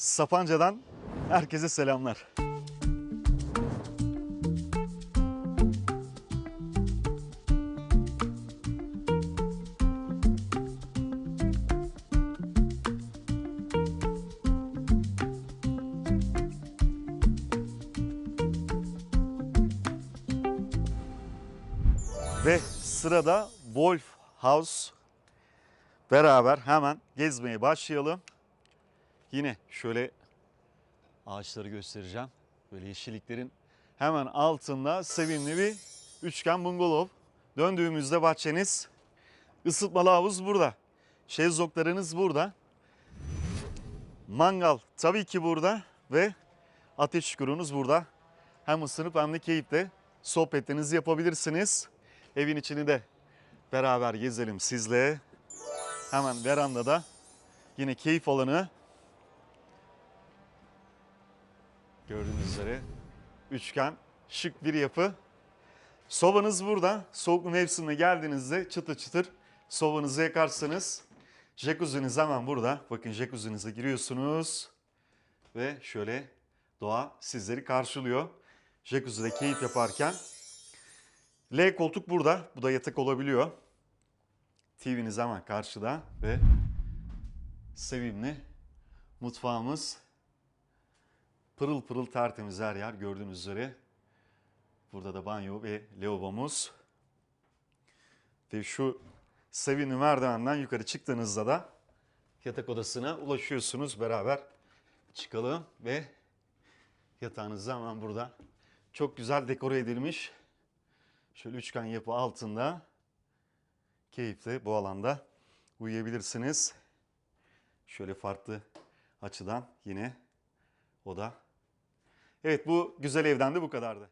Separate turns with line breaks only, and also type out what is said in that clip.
Sapanca'dan herkese selamlar. Ve sırada Wolf House. Beraber hemen gezmeye başlayalım. Yine şöyle ağaçları göstereceğim. Böyle yeşilliklerin hemen altında sevimli bir üçgen bungalov. Döndüğümüzde bahçeniz, ısıtmalı havuz burada. Şezlonglarınız burada. Mangal tabii ki burada ve ateş çukurunuz burada. Hem ısınıp hem de keyifle sohbetlerinizi yapabilirsiniz. Evin içini de beraber gezelim sizle. Hemen verandada yine keyif alanı. Gördüğünüz üzere üçgen, şık bir yapı. Sobanız burada. Soğuk mevsimine geldiğinizde çıtır çıtır sobanızı yakarsınız. Jacuzzi'niz hemen burada. Bakın jacuzzi'nize giriyorsunuz. Ve şöyle doğa sizleri karşılıyor. Jacuzzi'de keyif yaparken. L koltuk burada. Bu da yatak olabiliyor. TV'niz hemen karşıda ve sevimli mutfağımız. Pırıl pırıl tertemiz her yer gördüğünüz üzere. Burada da banyo ve lavabomuz. Ve şu sevimli merdivenden yukarı çıktığınızda da yatak odasına ulaşıyorsunuz. Beraber çıkalım ve yatağınız hemen burada. Çok güzel dekore edilmiş. Şöyle üçgen yapı altında keyifle bu alanda uyuyabilirsiniz. Şöyle farklı açıdan yine oda. Evet, bu güzel evden de bu kadardı.